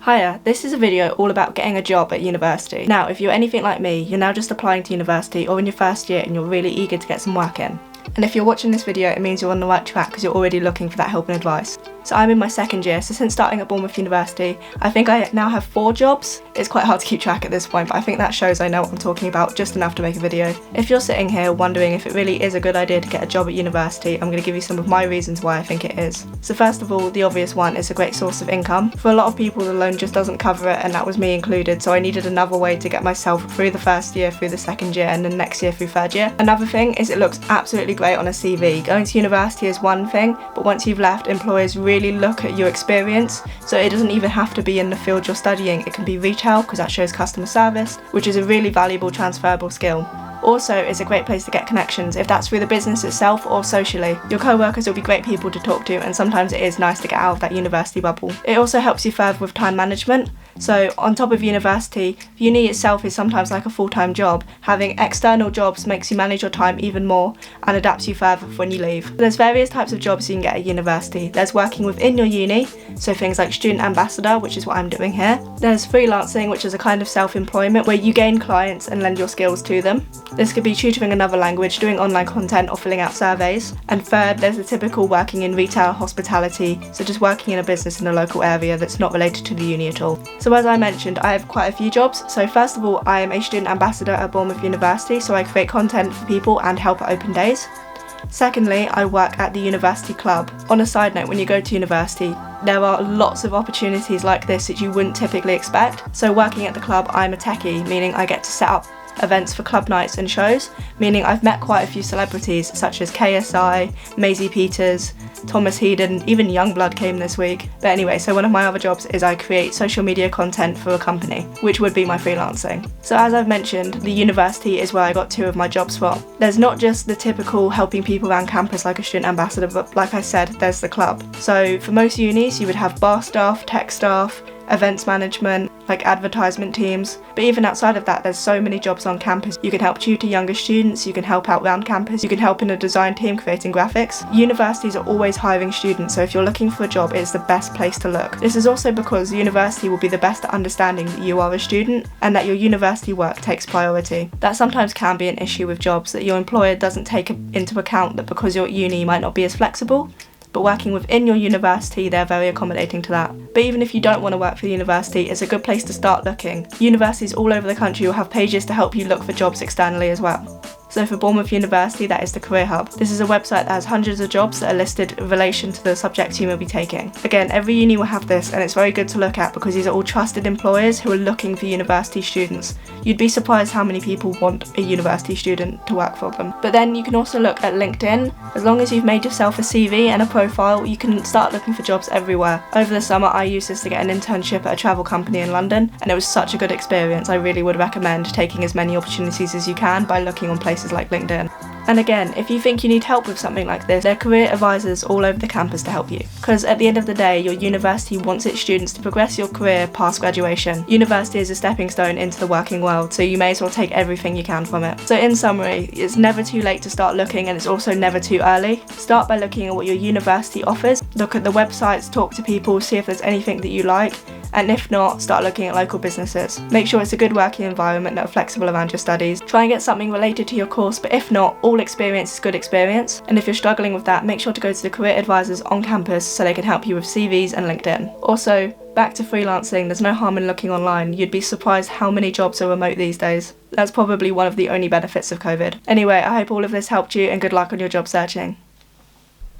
Hiya, this is a video all about getting a job at university. Now, if you're anything like me, you're now just applying to university or in your first year and you're really eager to get some work in. And if you're watching this video, it means you're on the right track because you're already looking for that help and advice. So I'm in my second year, so since starting at Bournemouth University, I think I now have 4 jobs. It's quite hard to keep track at this point, but I think that shows I know what I'm talking about just enough to make a video. If you're sitting here wondering if it really is a good idea to get a job at university, I'm going to give you some of my reasons why I think it is. So first of all, the obvious one, is a great source of income. For a lot of people, the loan just doesn't cover it, and that was me included, so I needed another way to get myself through the first year, through the second year, and then next year through third year. Another thing is it looks absolutely great on a CV. Going to university is one thing, but once you've left, employers really look at your experience, so it doesn't even have to be in the field you're studying. It can be retail, because that shows customer service, which is a really valuable transferable skill. Also, it's a great place to get connections, if that's through the business itself or socially. Your co-workers will be great people to talk to, and sometimes it is nice to get out of that university bubble. It also helps you further with time management. So on top of university, uni itself is sometimes like a full-time job. Having external jobs makes you manage your time even more and adapts you further for when you leave. There's various types of jobs you can get at university. There's working within your uni, so things like student ambassador, which is what I'm doing here. There's freelancing, which is a kind of self-employment where you gain clients and lend your skills to them. This could be tutoring another language, doing online content, or filling out surveys. And third, there's the typical working in retail, hospitality, so just working in a business in a local area that's not related to the uni at all. So as I mentioned, I have quite a few jobs. So first of all, I am a student ambassador at Bournemouth University, so I create content for people and help at open days. Secondly, I work at the university club. On a side note, when you go to university, there are lots of opportunities like this that you wouldn't typically expect. So working at the club, I'm a techie, meaning I get to set up events for club nights and shows, meaning I've met quite a few celebrities such as KSI, Maisie Peters, Thomas Heeden, even Youngblood came this week. But anyway, so one of my other jobs is I create social media content for a company, which would be my freelancing. So as I've mentioned, the university is where I got 2 of my jobs from. There's not just the typical helping people around campus like a student ambassador, but like I said, there's the club. So for most unis, you would have bar staff, tech staff, events management, like advertisement teams. But even outside of that, there's so many jobs on campus. You can help tutor younger students, you can help out around campus, you can help in a design team creating graphics. Universities are always hiring students, so if you're looking for a job, it's the best place to look. This is also because the university will be the best at understanding that you are a student and that your university work takes priority. That sometimes can be an issue with jobs, that your employer doesn't take into account that because you're at uni you might not be as flexible. But working within your university, they're very accommodating to that. But even if you don't want to work for the university, it's a good place to start looking. Universities all over the country will have pages to help you look for jobs externally as well. So for Bournemouth University, that is the Career Hub. This is a website that has hundreds of jobs that are listed in relation to the subjects you will be taking. Again, every uni will have this, and it's very good to look at because these are all trusted employers who are looking for university students. You'd be surprised how many people want a university student to work for them. But then you can also look at LinkedIn. As long as you've made yourself a CV and a profile, you can start looking for jobs everywhere. Over the summer, I used this to get an internship at a travel company in London, and it was such a good experience. I really would recommend taking as many opportunities as you can by looking on places like LinkedIn. And again, if you think you need help with something like this, there are career advisors all over the campus to help you. Because at the end of the day, your university wants its students to progress your career past graduation. University is a stepping stone into the working world, so you may as well take everything you can from it. So in summary, it's never too late to start looking, and it's also never too early. Start by looking at what your university offers. Look at the websites, talk to people, see if there's anything that you like. And if not, start looking at local businesses. Make sure it's a good working environment that are flexible around your studies. Try and get something related to your course, but if not, all experience is good experience. And if you're struggling with that, make sure to go to the career advisors on campus so they can help you with CVs and LinkedIn. Also, back to freelancing, there's no harm in looking online. You'd be surprised how many jobs are remote these days. That's probably one of the only benefits of COVID. Anyway, I hope all of this helped you, and good luck on your job searching.